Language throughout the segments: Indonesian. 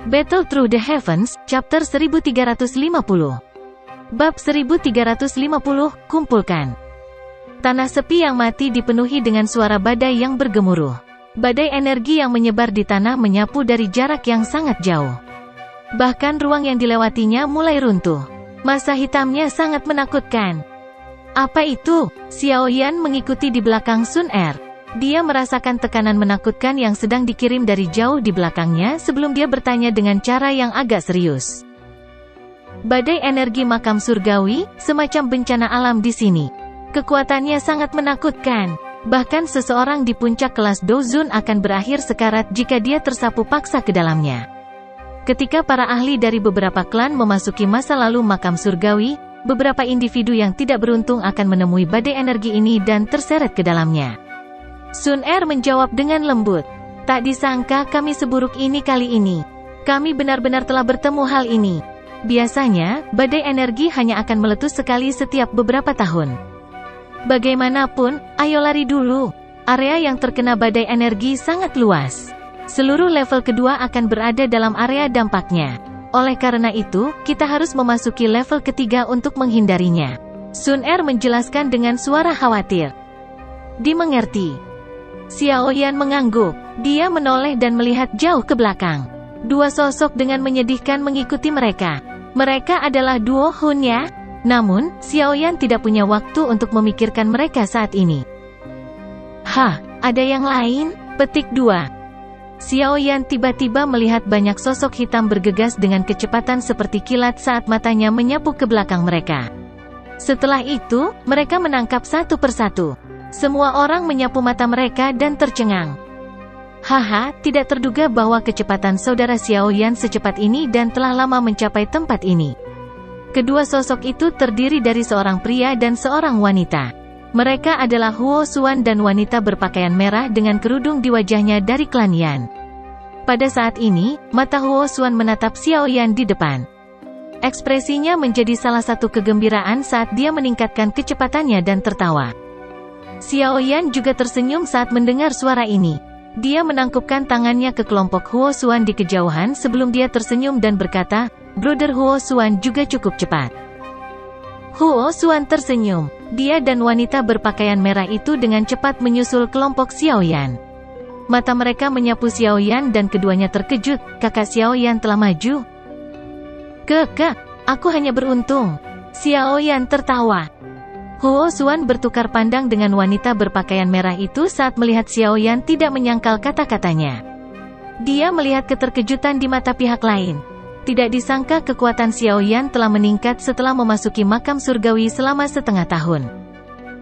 Battle Through the Heavens, Chapter 1350. Bab 1350, Kumpulkan. Tanah sepi yang mati dipenuhi dengan suara badai yang bergemuruh. Badai energi yang menyebar di tanah menyapu dari jarak yang sangat jauh. Bahkan ruang yang dilewatinya mulai runtuh. Masa hitamnya sangat menakutkan. Apa itu? Xiao Yan mengikuti di belakang Sun Er. Dia merasakan tekanan menakutkan yang sedang dikirim dari jauh di belakangnya sebelum dia bertanya dengan cara yang agak serius. Badai energi makam surgawi, semacam bencana alam di sini. Kekuatannya sangat menakutkan. Bahkan seseorang di puncak kelas Dozun akan berakhir sekarat jika dia tersapu paksa ke dalamnya. Ketika para ahli dari beberapa klan memasuki masa lalu makam surgawi, beberapa individu yang tidak beruntung akan menemui badai energi ini dan terseret ke dalamnya. Sun Er menjawab dengan lembut. Tak disangka kami seburuk ini kali ini. Kami benar-benar telah bertemu hal ini. Biasanya, badai energi hanya akan meletus sekali setiap beberapa tahun. Bagaimanapun, ayo lari dulu. Area yang terkena badai energi sangat luas. Seluruh level kedua akan berada dalam area dampaknya. Oleh karena itu, kita harus memasuki level ketiga untuk menghindarinya. Sun Er menjelaskan dengan suara khawatir. Dimengerti. Xiao Yan mengangguk. Dia menoleh dan melihat jauh ke belakang. Dua sosok dengan menyedihkan mengikuti mereka. Mereka adalah duo Hunya. Namun, Xiao Yan tidak punya waktu untuk memikirkan mereka saat ini. Hah, ada yang lain? Petik 2. Xiao Yan tiba-tiba melihat banyak sosok hitam bergegas dengan kecepatan seperti kilat saat matanya menyapu ke belakang mereka. Setelah itu, mereka menangkap satu persatu. Semua orang menyapu mata mereka dan tercengang. Haha, tidak terduga bahwa kecepatan saudara Xiao Yan secepat ini dan telah lama mencapai tempat ini. Kedua sosok itu terdiri dari seorang pria dan seorang wanita. Mereka adalah Huo Xuan dan wanita berpakaian merah dengan kerudung di wajahnya dari klan Yan. Pada saat ini, mata Huo Xuan menatap Xiao Yan di depan. Ekspresinya menjadi salah satu kegembiraan saat dia meningkatkan kecepatannya dan tertawa. Xiao Yan juga tersenyum saat mendengar suara ini. Dia menangkupkan tangannya ke kelompok Huo Xuan di kejauhan sebelum dia tersenyum dan berkata, "Brother Huo Xuan juga cukup cepat." Huo Xuan tersenyum. Dia dan wanita berpakaian merah itu dengan cepat menyusul kelompok Xiao Yan. Mata mereka menyapu Xiao Yan dan keduanya terkejut. Kakak Xiao Yan telah maju. Kakak, aku hanya beruntung. Xiao Yan tertawa. Huo Xuan bertukar pandang dengan wanita berpakaian merah itu saat melihat Xiao Yan tidak menyangkal kata-katanya. Dia melihat keterkejutan di mata pihak lain. Tidak disangka kekuatan Xiao Yan telah meningkat setelah memasuki makam surgawi selama setengah tahun.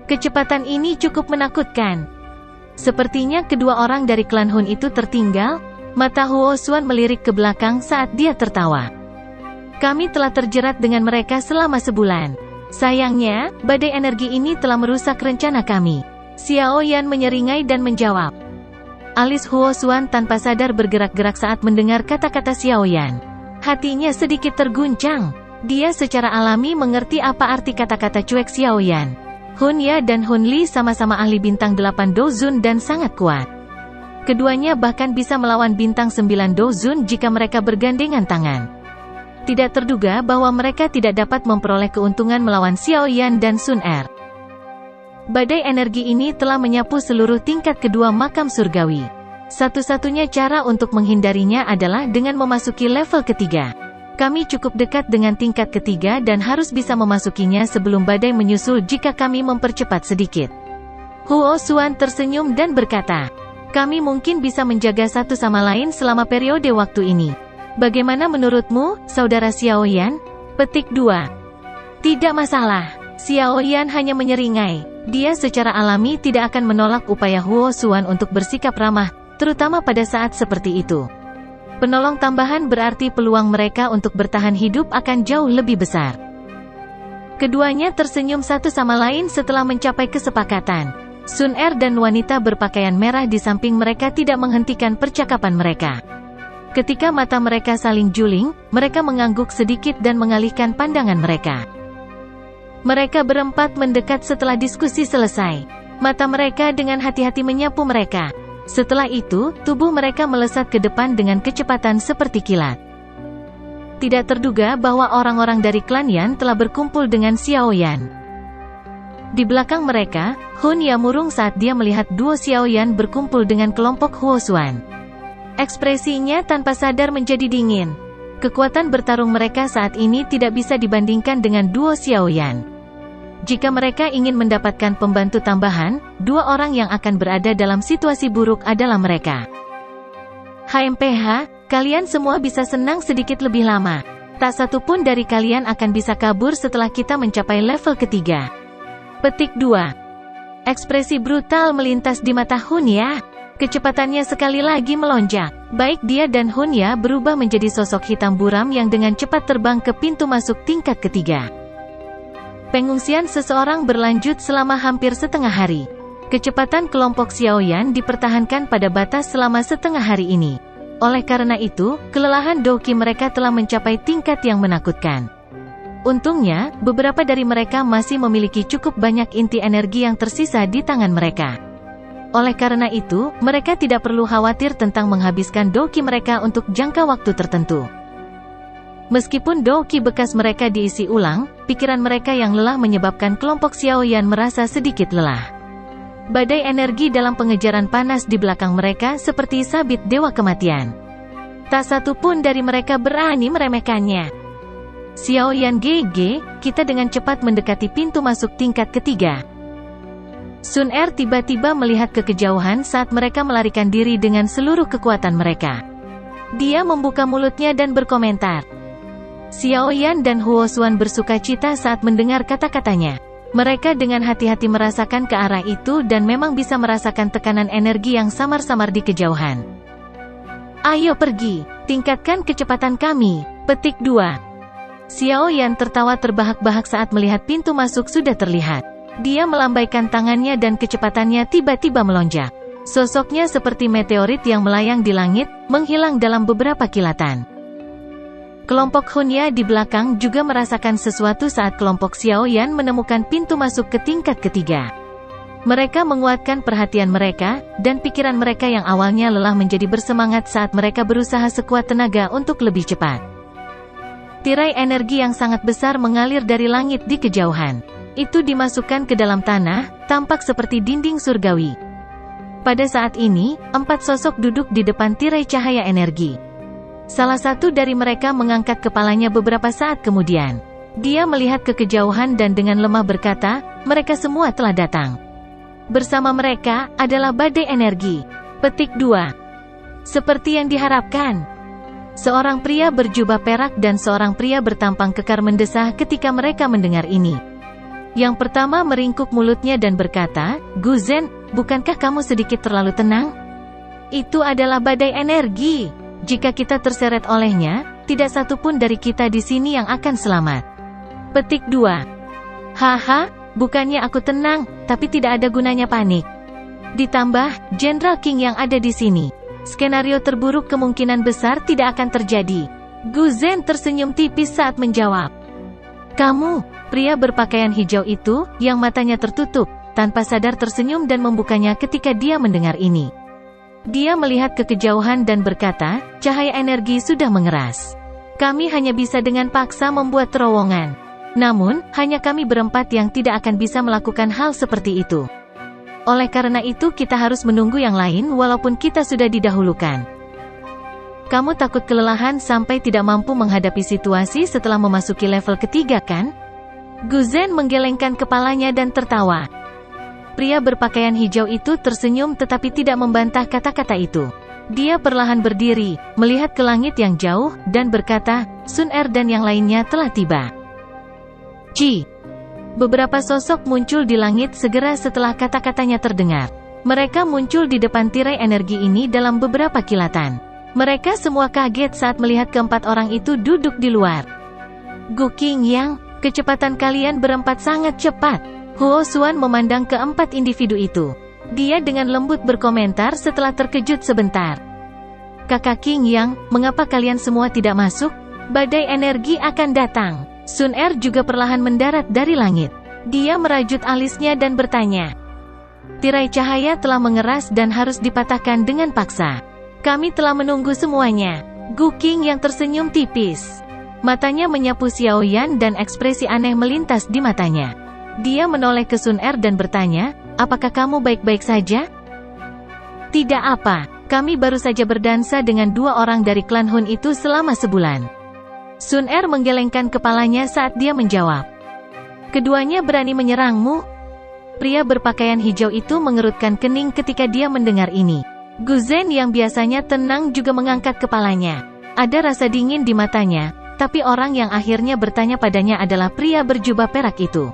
Kecepatan ini cukup menakutkan. Sepertinya kedua orang dari klan Hun itu tertinggal. Mata Huo Xuan melirik ke belakang saat dia tertawa. Kami telah terjerat dengan mereka selama sebulan. Sayangnya, badai energi ini telah merusak rencana kami. Xiao Yan menyeringai dan menjawab. Alis Huo Xuan tanpa sadar bergerak-gerak saat mendengar kata-kata Xiao Yan. Hatinya sedikit terguncang. Dia secara alami mengerti apa arti kata-kata cuek Xiao Yan. Hun Ya dan Hun Li sama-sama ahli bintang 8 Dozun dan sangat kuat. Keduanya bahkan bisa melawan bintang 9 Dozun jika mereka bergandengan tangan. Tidak terduga bahwa mereka tidak dapat memperoleh keuntungan melawan Xiao Yan dan Sun Er. Badai energi ini telah menyapu seluruh tingkat kedua makam surgawi. Satu-satunya cara untuk menghindarinya adalah dengan memasuki level ketiga. Kami cukup dekat dengan tingkat ketiga dan harus bisa memasukinya sebelum badai menyusul jika kami mempercepat sedikit. Huo Xuan tersenyum dan berkata, kami mungkin bisa menjaga satu sama lain selama periode waktu ini. Bagaimana menurutmu, saudara Xiao Yan? Petik 2. Tidak masalah. Xiao Yan hanya menyeringai. Dia secara alami tidak akan menolak upaya Huo Xuan untuk bersikap ramah, terutama pada saat seperti itu. Penolong tambahan berarti peluang mereka untuk bertahan hidup akan jauh lebih besar. Keduanya tersenyum satu sama lain setelah mencapai kesepakatan. Sun Er dan wanita berpakaian merah di samping mereka tidak menghentikan percakapan mereka. Ketika mata mereka saling juling, mereka mengangguk sedikit dan mengalihkan pandangan mereka. Mereka berempat mendekat setelah diskusi selesai. Mata mereka dengan hati-hati menyapu mereka. Setelah itu, tubuh mereka melesat ke depan dengan kecepatan seperti kilat. tidak terduga bahwa orang-orang dari klan Yan telah berkumpul dengan Xiao Yan. Di belakang mereka, Hun Ya murung saat dia melihat duo Xiao Yan berkumpul dengan kelompok Huo Xuan. Ekspresinya tanpa sadar menjadi dingin. Kekuatan bertarung mereka saat ini tidak bisa dibandingkan dengan duo Xiao Yan. Jika mereka ingin mendapatkan pembantu tambahan, dua orang yang akan berada dalam situasi buruk adalah mereka. HMPH, kalian semua bisa senang sedikit lebih lama. Tak satu pun dari kalian akan bisa kabur setelah kita mencapai level ketiga. Petik 2. Ekspresi brutal melintas di mata Hun Ya. Kecepatannya sekali lagi melonjak. Baik dia dan Hun Ya berubah menjadi sosok hitam buram yang dengan cepat terbang ke pintu masuk tingkat ketiga. Pengungsian seseorang berlanjut selama hampir setengah hari. Kecepatan kelompok Xiao Yan dipertahankan pada batas selama setengah hari ini. Oleh karena itu, kelelahan Doki mereka telah mencapai tingkat yang menakutkan. Untungnya, beberapa dari mereka masih memiliki cukup banyak inti energi yang tersisa di tangan mereka. Oleh karena itu, mereka tidak perlu khawatir tentang menghabiskan Doki mereka untuk jangka waktu tertentu. Meskipun Doki bekas mereka diisi ulang, pikiran mereka yang lelah menyebabkan kelompok Xiao Yan merasa sedikit lelah. Badai energi dalam pengejaran panas di belakang mereka seperti sabit dewa kematian. Tak satu pun dari mereka berani meremehkannya. Xiao Yan GG, kita dengan cepat mendekati pintu masuk tingkat ketiga. Sun Er tiba-tiba melihat ke kejauhan saat mereka melarikan diri dengan seluruh kekuatan mereka. Dia membuka mulutnya dan berkomentar. Xiao Yan dan Huo Xuan bersukacita saat mendengar kata-katanya. Mereka dengan hati-hati merasakan ke arah itu dan memang bisa merasakan tekanan energi yang samar-samar di kejauhan. Ayo pergi, tingkatkan kecepatan kami. Petik 2. Xiao Yan tertawa terbahak-bahak saat melihat pintu masuk sudah terlihat. Dia melambaikan tangannya dan kecepatannya tiba-tiba melonjak. Sosoknya seperti meteorit yang melayang di langit, menghilang dalam beberapa kilatan. Kelompok Hun Ya di belakang juga merasakan sesuatu saat kelompok Xiao Yan menemukan pintu masuk ke tingkat ketiga. Mereka menguatkan perhatian mereka, dan pikiran mereka yang awalnya lelah menjadi bersemangat saat mereka berusaha sekuat tenaga untuk lebih cepat. Tirai energi yang sangat besar mengalir dari langit di kejauhan. Itu dimasukkan ke dalam tanah, tampak seperti dinding surgawi. Pada saat ini, 4 sosok duduk di depan tirai cahaya energi. Salah satu dari mereka mengangkat kepalanya beberapa saat kemudian. Dia melihat ke kejauhan dan dengan lemah berkata, mereka semua telah datang. Bersama mereka, adalah badai energi. Petik 2. Seperti yang diharapkan. Seorang pria berjubah perak dan seorang pria bertampang kekar mendesah ketika mereka mendengar ini. Yang pertama meringkuk mulutnya dan berkata, Gu Zhen, bukankah kamu sedikit terlalu tenang? Itu adalah badai energi. Jika kita terseret olehnya, tidak satu pun dari kita di sini yang akan selamat. Petik 2. Haha, bukannya aku tenang, tapi tidak ada gunanya panik. Ditambah, Jenderal King yang ada di sini. Skenario terburuk kemungkinan besar tidak akan terjadi. Gu Zhen tersenyum tipis saat menjawab. Kamu, pria berpakaian hijau itu, yang matanya tertutup, tanpa sadar tersenyum dan membukanya ketika dia mendengar ini. Dia melihat ke kejauhan dan berkata, cahaya energi sudah mengeras. Kami hanya bisa dengan paksa membuat terowongan. Namun, hanya kami berempat yang tidak akan bisa melakukan hal seperti itu. Oleh karena itu kita harus menunggu yang lain walaupun kita sudah didahulukan. Kamu takut kelelahan sampai tidak mampu menghadapi situasi setelah memasuki level ketiga kan? Gu Zhen menggelengkan kepalanya dan tertawa. Pria berpakaian hijau itu tersenyum tetapi tidak membantah kata-kata itu. Dia perlahan berdiri, melihat ke langit yang jauh, dan berkata, Sun Er dan yang lainnya telah tiba. Beberapa sosok muncul di langit segera setelah kata-katanya terdengar. Mereka muncul di depan tirai energi ini dalam beberapa kilatan. Mereka semua kaget saat melihat keempat orang itu duduk di luar. Gu Qingyang, kecepatan kalian berempat sangat cepat. Huo Xuan memandang keempat individu itu. Dia dengan lembut berkomentar setelah terkejut sebentar. Kakak Qingyang, mengapa kalian semua tidak masuk? Badai energi akan datang. Sun Er juga perlahan mendarat dari langit. Dia merajut alisnya dan bertanya. Tirai cahaya telah mengeras dan harus dipatahkan dengan paksa. Kami telah menunggu semuanya. Gu Qing yang tersenyum tipis. Matanya menyapu Xiaoyan dan ekspresi aneh melintas di matanya. Dia menoleh ke Sun Er dan bertanya, apakah kamu baik-baik saja? Tidak apa, kami baru saja berdansa dengan 2 orang dari klan Hun itu selama sebulan. Sun Er menggelengkan kepalanya saat dia menjawab. Keduanya berani menyerangmu? Pria berpakaian hijau itu mengerutkan kening ketika dia mendengar ini. Gu Zhen yang biasanya tenang juga mengangkat kepalanya. Ada rasa dingin di matanya, tapi orang yang akhirnya bertanya padanya adalah pria berjubah perak itu.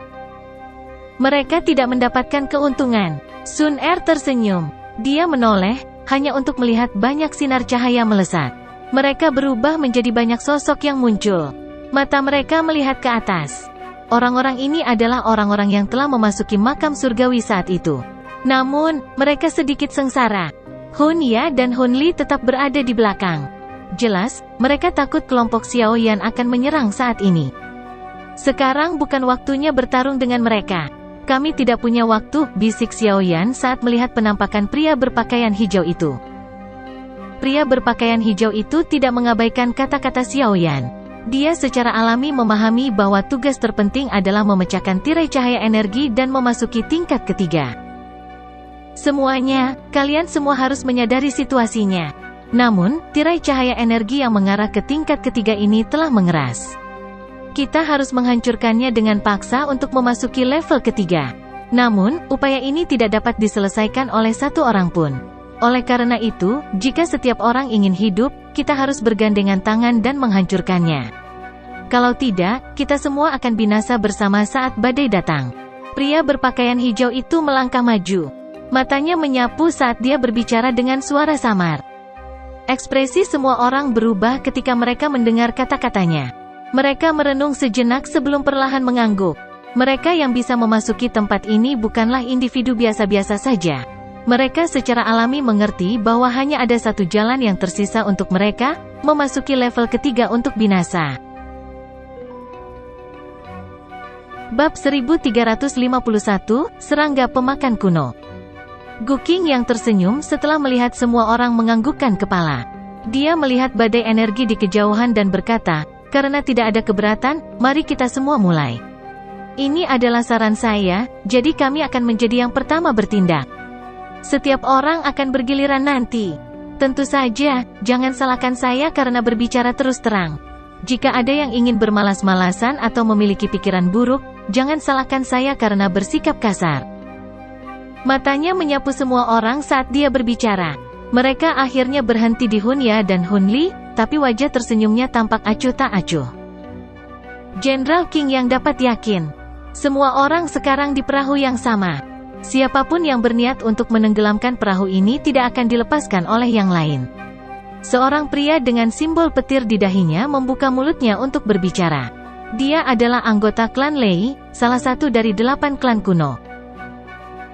Mereka tidak mendapatkan keuntungan. Sun Er tersenyum. Dia menoleh, hanya untuk melihat banyak sinar cahaya melesat. Mereka berubah menjadi banyak sosok yang muncul. Mata mereka melihat ke atas. Orang-orang ini adalah orang-orang yang telah memasuki makam surgawi saat itu. Namun, mereka sedikit sengsara. Hun Ya dan Hun Li tetap berada di belakang. Jelas, mereka takut kelompok Xiaoyan akan menyerang saat ini. Sekarang bukan waktunya bertarung dengan mereka. Kami tidak punya waktu, bisik Xiaoyan saat melihat penampakan pria berpakaian hijau itu. Pria berpakaian hijau itu tidak mengabaikan kata-kata Xiaoyan. Dia secara alami memahami bahwa tugas terpenting adalah memecahkan tirai cahaya energi dan memasuki tingkat ketiga. Semuanya, kalian semua harus menyadari situasinya. Namun, tirai cahaya energi yang mengarah ke tingkat ketiga ini telah mengeras. Kita harus menghancurkannya dengan paksa untuk memasuki level ketiga. Namun, upaya ini tidak dapat diselesaikan oleh satu orang pun. Oleh karena itu, jika setiap orang ingin hidup, kita harus bergandengan tangan dan menghancurkannya. Kalau tidak, kita semua akan binasa bersama saat badai datang. Pria berpakaian hijau itu melangkah maju. Matanya menyapu saat dia berbicara dengan suara samar. Ekspresi semua orang berubah ketika mereka mendengar kata-katanya. Mereka merenung sejenak sebelum perlahan mengangguk. Mereka yang bisa memasuki tempat ini bukanlah individu biasa-biasa saja. Mereka secara alami mengerti bahwa hanya ada satu jalan yang tersisa untuk mereka, memasuki level ketiga untuk binasa. Bab 1351, Serangga Pemakan Kuno. Gu Qing yang tersenyum setelah melihat semua orang menganggukkan kepala. Dia melihat badai energi di kejauhan dan berkata, karena tidak ada keberatan, mari kita semua mulai. Ini adalah saran saya, jadi kami akan menjadi yang pertama bertindak. Setiap orang akan bergiliran nanti. Tentu saja, jangan salahkan saya karena berbicara terus terang. Jika ada yang ingin bermalas-malasan atau memiliki pikiran buruk, jangan salahkan saya karena bersikap kasar. Matanya menyapu semua orang saat dia berbicara. Mereka akhirnya berhenti di Hun Ya dan Hun Li, tapi wajah tersenyumnya tampak acuh tak acuh. Jenderal Qing yang dapat yakin. Semua orang sekarang di perahu yang sama. Siapapun yang berniat untuk menenggelamkan perahu ini tidak akan dilepaskan oleh yang lain. Seorang pria dengan simbol petir di dahinya membuka mulutnya untuk berbicara. Dia adalah anggota klan Lei, salah satu dari 8 klan kuno.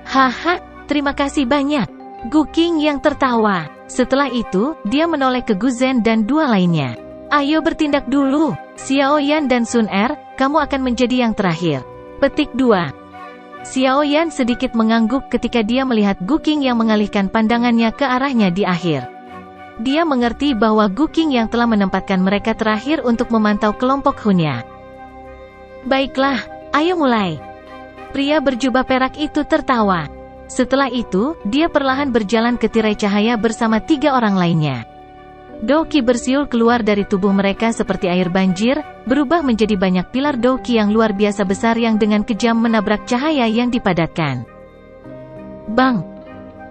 Haha, terima kasih banyak. Gu Qing yang tertawa. Setelah itu, dia menoleh ke Gu Zhen dan 2 lainnya. Ayo bertindak dulu. Xiaoyan dan Sun Er, kamu akan menjadi yang terakhir. Petik 2. Xiaoyan sedikit mengangguk ketika dia melihat Gu Qing yang mengalihkan pandangannya ke arahnya di akhir. Dia mengerti bahwa Gu Qing yang telah menempatkan mereka terakhir untuk memantau kelompok Hun Ya. Baiklah, ayo mulai. Pria berjubah perak itu tertawa. Setelah itu, dia perlahan berjalan ke tirai cahaya bersama 3 orang lainnya. Doki bersiul keluar dari tubuh mereka seperti air banjir, berubah menjadi banyak pilar doki yang luar biasa besar yang dengan kejam menabrak cahaya yang dipadatkan. Bang!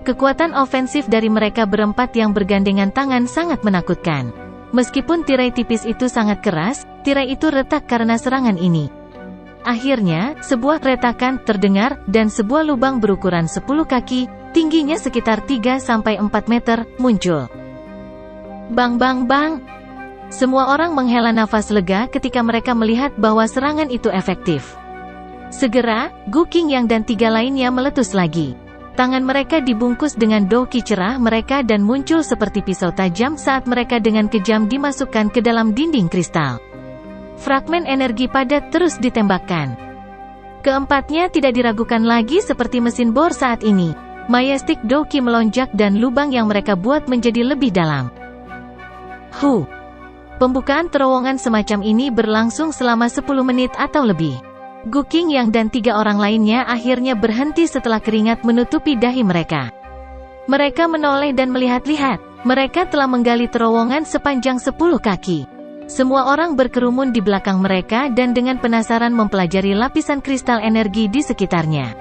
Kekuatan ofensif dari mereka berempat yang bergandengan tangan sangat menakutkan. Meskipun tirai tipis itu sangat keras, tirai itu retak karena serangan ini. Akhirnya, sebuah retakan terdengar, dan sebuah lubang berukuran 10 kaki, tingginya sekitar 3-4 meter, muncul. Bang bang bang! Semua orang menghela nafas lega ketika mereka melihat bahwa serangan itu efektif. Segera, Gu Qing yang dan 3 lainnya meletus lagi. Tangan mereka dibungkus dengan doki cerah mereka dan muncul seperti pisau tajam saat mereka dengan kejam dimasukkan ke dalam dinding kristal. Fragmen energi padat terus ditembakkan. Keempatnya tidak diragukan lagi seperti mesin bor saat ini. Majestic doki melonjak dan lubang yang mereka buat menjadi lebih dalam. Pembukaan terowongan semacam ini berlangsung selama 10 menit atau lebih. Gu Qingyang dan 3 orang lainnya akhirnya berhenti setelah keringat menutupi dahi mereka. Mereka menoleh dan melihat-lihat. Mereka telah menggali terowongan sepanjang 10 kaki. Semua orang berkerumun di belakang mereka dan dengan penasaran mempelajari lapisan kristal energi di sekitarnya.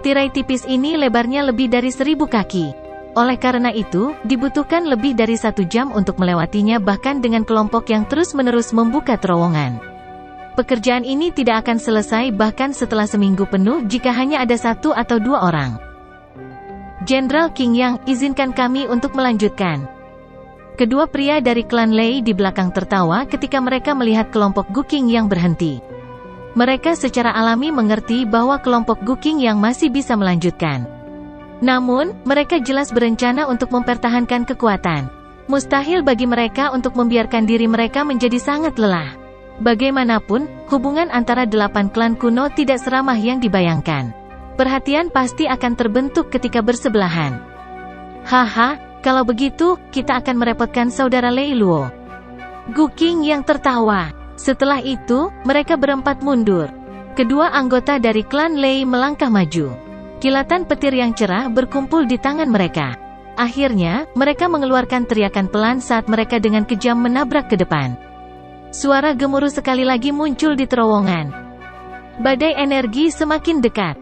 Tirai tipis ini lebarnya lebih dari 1000 kaki. Oleh karena itu, dibutuhkan lebih dari 1 jam untuk melewatinya bahkan dengan kelompok yang terus-menerus membuka terowongan. Pekerjaan ini tidak akan selesai bahkan setelah seminggu penuh jika hanya ada 1 atau 2 orang. Jenderal Qingyang, izinkan kami untuk melanjutkan. Kedua pria dari klan Lei di belakang tertawa ketika mereka melihat kelompok Gu Qingyang berhenti. Mereka secara alami mengerti bahwa kelompok Gu Qingyang masih bisa melanjutkan. Namun, mereka jelas berencana untuk mempertahankan kekuatan. Mustahil bagi mereka untuk membiarkan diri mereka menjadi sangat lelah. Bagaimanapun, hubungan antara 8 klan kuno tidak seramah yang dibayangkan. Perhatian pasti akan terbentuk ketika bersebelahan. Haha, kalau begitu, kita akan merepotkan saudara Lei Luo. Gu Qingyang tertawa. Setelah itu, mereka berempat mundur. Kedua anggota dari klan Lei melangkah maju. Kilatan petir yang cerah berkumpul di tangan mereka. Akhirnya, mereka mengeluarkan teriakan pelan saat mereka dengan kejam menabrak ke depan. Suara gemuruh sekali lagi muncul di terowongan. Badai energi semakin dekat.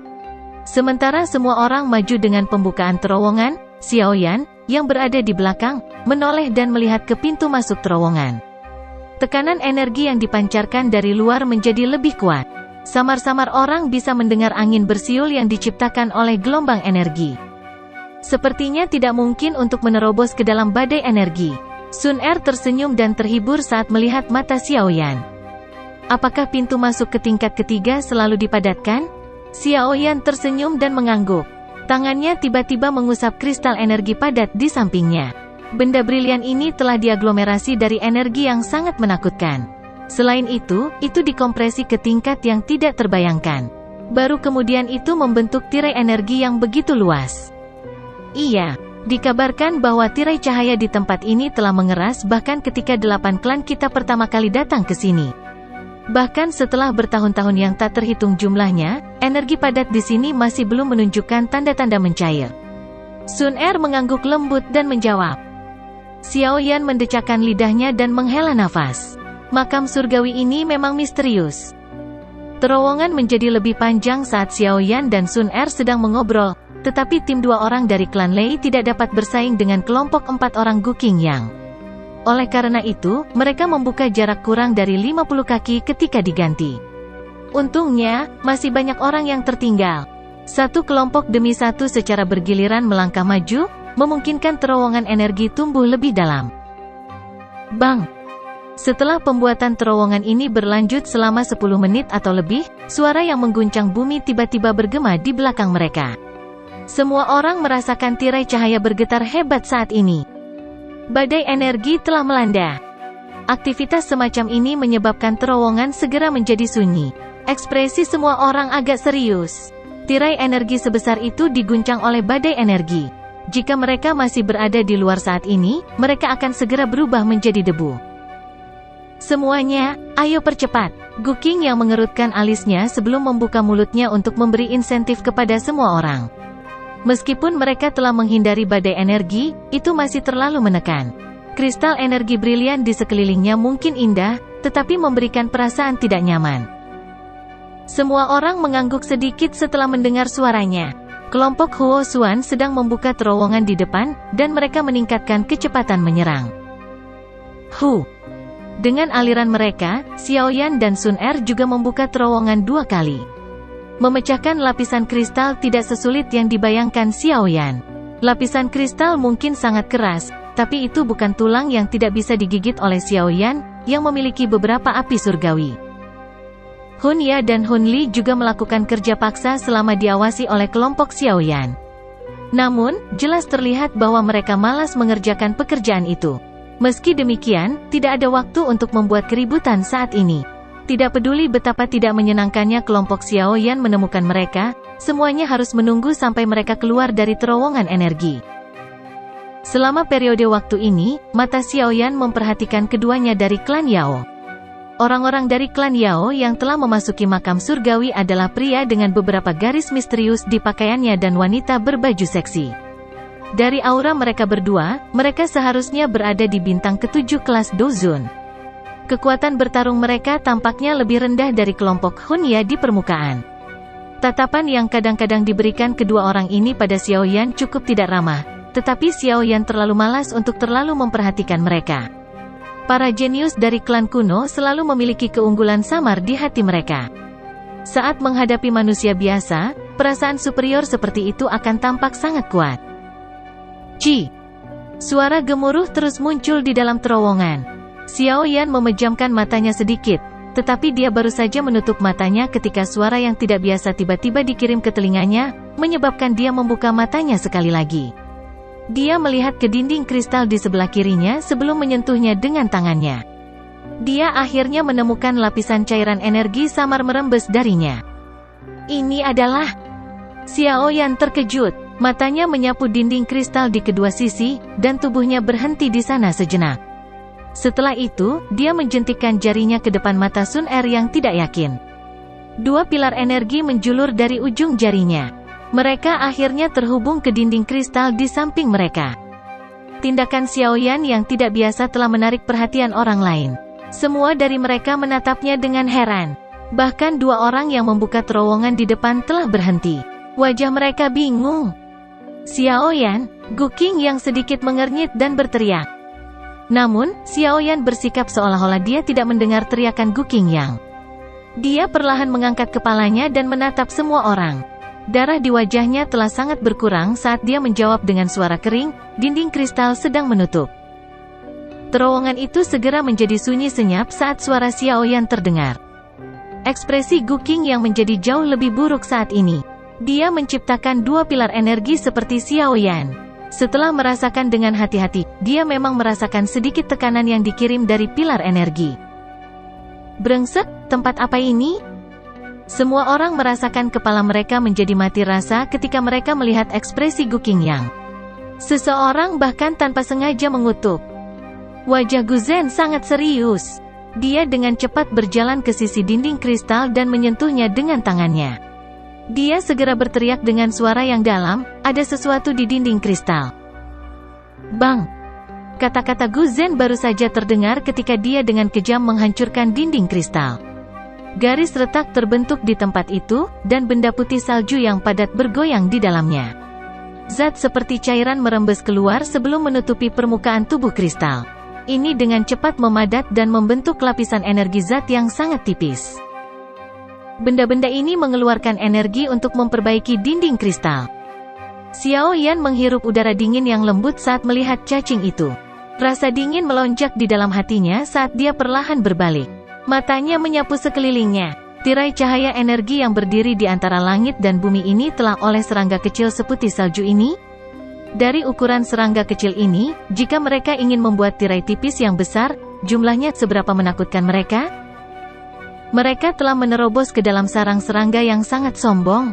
Sementara semua orang maju dengan pembukaan terowongan, Xiaoyan, yang berada di belakang, menoleh dan melihat ke pintu masuk terowongan. Tekanan energi yang dipancarkan dari luar menjadi lebih kuat. Samar-samar orang bisa mendengar angin bersiul yang diciptakan oleh gelombang energi. Sepertinya tidak mungkin untuk menerobos ke dalam badai energi. Sun Er tersenyum dan terhibur saat melihat mata Xiaoyan. Apakah pintu masuk ke tingkat ketiga selalu dipadatkan? Xiaoyan tersenyum dan mengangguk. Tangannya tiba-tiba mengusap kristal energi padat di sampingnya. Benda brilian ini telah diaglomerasi dari energi yang sangat menakutkan. Selain itu dikompresi ke tingkat yang tidak terbayangkan. Baru kemudian itu membentuk tirai energi yang begitu luas. Iya, dikabarkan bahwa tirai cahaya di tempat ini telah mengeras bahkan ketika 8 klan kita pertama kali datang ke sini. Bahkan setelah bertahun-tahun yang tak terhitung jumlahnya, energi padat di sini masih belum menunjukkan tanda-tanda mencair. Sun Er mengangguk lembut dan menjawab. Xiaoyan mendecakkan lidahnya dan menghela nafas. Makam surgawi ini memang misterius. Terowongan menjadi lebih panjang saat Xiaoyan dan Sun Er sedang mengobrol, tetapi tim 2 orang dari klan Lei tidak dapat bersaing dengan kelompok 4 orang Gu Qingyang. Oleh karena itu, mereka membuka jarak kurang dari 50 kaki ketika diganti. Untungnya, masih banyak orang yang tertinggal. Satu kelompok demi satu secara bergiliran melangkah maju, memungkinkan terowongan energi tumbuh lebih dalam. Bang! Setelah pembuatan terowongan ini berlanjut selama 10 menit atau lebih, suara yang mengguncang bumi tiba-tiba bergema di belakang mereka. Semua orang merasakan tirai cahaya bergetar hebat saat ini. Badai energi telah melanda. Aktivitas semacam ini menyebabkan terowongan segera menjadi sunyi. Ekspresi semua orang agak serius. Tirai energi sebesar itu diguncang oleh badai energi. Jika mereka masih berada di luar saat ini, mereka akan segera berubah menjadi debu. Semuanya, ayo percepat. Gu Qingyang mengerutkan alisnya sebelum membuka mulutnya untuk memberi insentif kepada semua orang. Meskipun mereka telah menghindari badai energi, itu masih terlalu menekan. Kristal energi brilian di sekelilingnya mungkin indah, tetapi memberikan perasaan tidak nyaman. Semua orang mengangguk sedikit setelah mendengar suaranya. Kelompok Huo Xuan sedang membuka terowongan di depan, dan mereka meningkatkan kecepatan menyerang. Dengan aliran mereka, Xiaoyan dan Sun Er juga membuka terowongan 2 kali. Memecahkan lapisan kristal tidak sesulit yang dibayangkan Xiaoyan. Lapisan kristal mungkin sangat keras, tapi itu bukan tulang yang tidak bisa digigit oleh Xiaoyan, yang memiliki beberapa api surgawi. Hun Ya dan Hun Li juga melakukan kerja paksa selama diawasi oleh kelompok Xiaoyan. Namun, jelas terlihat bahwa mereka malas mengerjakan pekerjaan itu. Meski demikian, tidak ada waktu untuk membuat keributan saat ini. Tidak peduli betapa tidak menyenangkannya kelompok Xiaoyan menemukan mereka, semuanya harus menunggu sampai mereka keluar dari terowongan energi. Selama periode waktu ini, mata Xiaoyan memperhatikan keduanya dari klan Yao. Orang-orang dari klan Yao yang telah memasuki makam surgawi adalah pria dengan beberapa garis misterius di pakaiannya dan wanita berbaju seksi. Dari aura mereka berdua, mereka seharusnya berada di bintang ketujuh kelas Dozun. Kekuatan bertarung mereka tampaknya lebih rendah dari kelompok Hunya di permukaan. Tatapan yang kadang-kadang diberikan kedua orang ini pada Xiaoyan cukup tidak ramah. Tetapi Xiaoyan terlalu malas untuk terlalu memperhatikan mereka. Para jenius dari klan kuno selalu memiliki keunggulan samar di hati mereka. Saat menghadapi manusia biasa, perasaan superior seperti itu akan tampak sangat kuat. Ci! Suara gemuruh terus muncul di dalam terowongan. Xiaoyan memejamkan matanya sedikit, tetapi dia baru saja menutup matanya ketika suara yang tidak biasa tiba-tiba dikirim ke telinganya, menyebabkan dia membuka matanya sekali lagi. Dia melihat ke dinding kristal di sebelah kirinya sebelum menyentuhnya dengan tangannya. Dia akhirnya menemukan lapisan cairan energi samar merembes darinya. Ini adalah... Xiaoyan terkejut, matanya menyapu dinding kristal di kedua sisi, dan tubuhnya berhenti di sana sejenak. Setelah itu, dia menjentikkan jarinya ke depan mata Sun Er yang tidak yakin. Dua pilar energi menjulur dari ujung jarinya. Mereka akhirnya terhubung ke dinding kristal di samping mereka. Tindakan Xiaoyan yang tidak biasa telah menarik perhatian orang lain. Semua dari mereka menatapnya dengan heran. Bahkan dua orang yang membuka terowongan di depan telah berhenti. Wajah mereka bingung. Xiaoyan, Guking yang sedikit mengernyit dan berteriak. Namun, Xiaoyan bersikap seolah-olah dia tidak mendengar teriakan Guking yang. Dia perlahan mengangkat kepalanya dan menatap semua orang. Darah di wajahnya telah sangat berkurang saat dia menjawab dengan suara kering, dinding kristal sedang menutup. Terowongan itu segera menjadi sunyi senyap saat suara Xiaoyan terdengar. Ekspresi Guking yang menjadi jauh lebih buruk saat ini. Dia menciptakan dua pilar energi seperti Xiaoyan. Setelah merasakan dengan hati-hati, dia memang merasakan sedikit tekanan yang dikirim dari pilar energi. Brengsek, tempat apa ini? Semua orang merasakan kepala mereka menjadi mati rasa ketika mereka melihat ekspresi Guking yang. Seseorang bahkan tanpa sengaja mengutuk. Wajah Guzen sangat serius. Dia dengan cepat berjalan ke sisi dinding kristal dan menyentuhnya dengan tangannya. Dia segera berteriak dengan suara yang dalam, ada sesuatu di dinding kristal. Bang! Kata-kata Guzen baru saja terdengar ketika dia dengan kejam menghancurkan dinding kristal. Garis retak terbentuk di tempat itu, dan benda putih salju yang padat bergoyang di dalamnya. Zat seperti cairan merembes keluar sebelum menutupi permukaan tubuh kristal. Ini dengan cepat memadat dan membentuk lapisan energi zat yang sangat tipis. Benda-benda ini mengeluarkan energi untuk memperbaiki dinding kristal. Xiaoyan menghirup udara dingin yang lembut saat melihat cacing itu. Rasa dingin melonjak di dalam hatinya saat dia perlahan berbalik. Matanya menyapu sekelilingnya. Tirai cahaya energi yang berdiri di antara langit dan bumi ini telah oleh serangga kecil seputih salju ini. Dari ukuran serangga kecil ini, jika mereka ingin membuat tirai tipis yang besar, jumlahnya seberapa menakutkan mereka? Mereka telah menerobos ke dalam sarang serangga yang sangat sombong.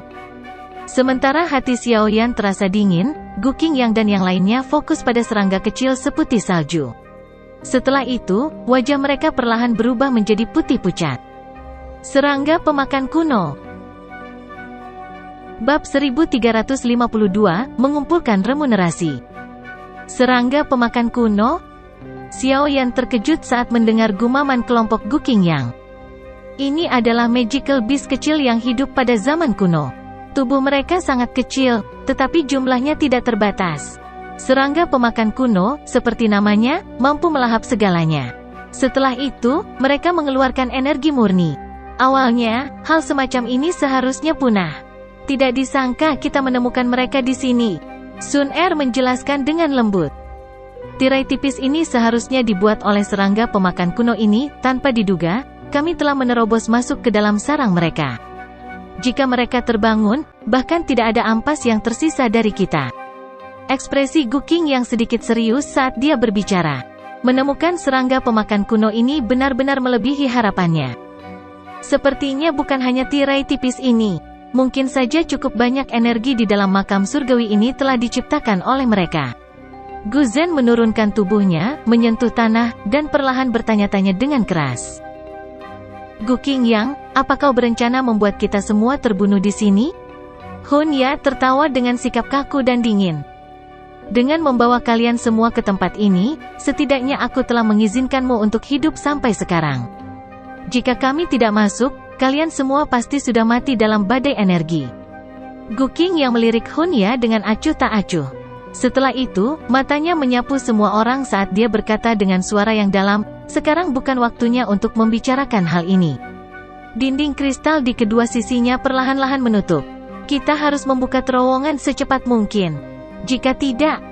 Sementara hati Xiaoyan terasa dingin, Guking yang dan yang lainnya fokus pada serangga kecil seputih salju. Setelah itu, wajah mereka perlahan berubah menjadi putih pucat. Serangga pemakan kuno. Bab 1352, mengumpulkan remunerasi. Serangga pemakan kuno? Xiaoyan terkejut saat mendengar gumaman kelompok Guking yang. Ini adalah magical beast kecil yang hidup pada zaman kuno. Tubuh mereka sangat kecil, tetapi jumlahnya tidak terbatas. Serangga pemakan kuno, seperti namanya, mampu melahap segalanya. Setelah itu, mereka mengeluarkan energi murni. Awalnya, hal semacam ini seharusnya punah. Tidak disangka kita menemukan mereka di sini. Sun Er menjelaskan dengan lembut. Tirai tipis ini seharusnya dibuat oleh serangga pemakan kuno ini, tanpa diduga, kami telah menerobos masuk ke dalam sarang mereka. Jika mereka terbangun, bahkan tidak ada ampas yang tersisa dari kita. Ekspresi Guking yang sedikit serius saat dia berbicara. Menemukan serangga pemakan kuno ini benar-benar melebihi harapannya. Sepertinya bukan hanya tirai tipis ini. Mungkin saja cukup banyak energi di dalam makam surgawi ini telah diciptakan oleh mereka. Gu Zhen menurunkan tubuhnya, menyentuh tanah, dan perlahan bertanya-tanya dengan keras. Gu Qingyang, apa kau berencana membuat kita semua terbunuh di sini? Hun Ya tertawa dengan sikap kaku dan dingin. Dengan membawa kalian semua ke tempat ini, setidaknya aku telah mengizinkanmu untuk hidup sampai sekarang. Jika kami tidak masuk, kalian semua pasti sudah mati dalam badai energi. Gu Qingyang melirik Hun Ya dengan acuh tak acuh. Setelah itu, matanya menyapu semua orang saat dia berkata dengan suara yang dalam, sekarang bukan waktunya untuk membicarakan hal ini. Dinding kristal di kedua sisinya perlahan-lahan menutup. Kita harus membuka terowongan secepat mungkin. Jika tidak,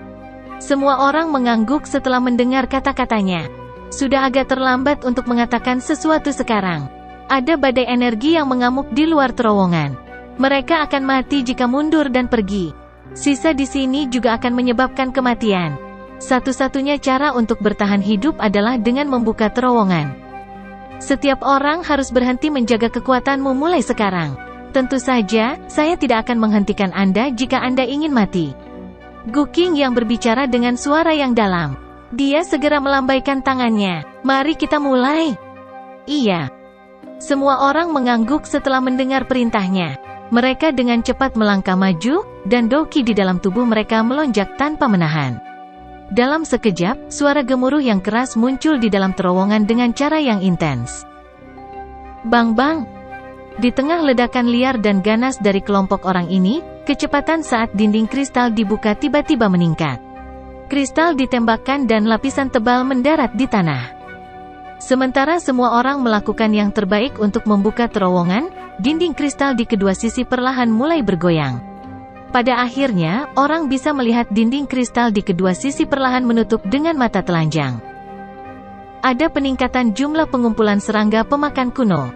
semua orang mengangguk setelah mendengar kata-katanya. Sudah agak terlambat untuk mengatakan sesuatu sekarang. Ada badai energi yang mengamuk di luar terowongan. Mereka akan mati jika mundur dan pergi. Sisa di sini juga akan menyebabkan kematian. Satu-satunya cara untuk bertahan hidup adalah dengan membuka terowongan. Setiap orang harus berhenti menjaga kekuatanmu mulai sekarang. Tentu saja, saya tidak akan menghentikan Anda jika Anda ingin mati. Gu Qingyang berbicara dengan suara yang dalam. Dia segera melambaikan tangannya. Mari kita mulai. Iya. Semua orang mengangguk setelah mendengar perintahnya. Mereka dengan cepat melangkah maju, dan doki di dalam tubuh mereka melonjak tanpa menahan. Dalam sekejap, suara gemuruh yang keras muncul di dalam terowongan dengan cara yang intens. Bang-bang! Di tengah ledakan liar dan ganas dari kelompok orang ini, kecepatan saat dinding kristal dibuka tiba-tiba meningkat. Kristal ditembakkan dan lapisan tebal mendarat di tanah. Sementara semua orang melakukan yang terbaik untuk membuka terowongan, dinding kristal di kedua sisi perlahan mulai bergoyang. Pada akhirnya, orang bisa melihat dinding kristal di kedua sisi perlahan menutup dengan mata telanjang. Ada peningkatan jumlah pengumpulan serangga pemakan kuno.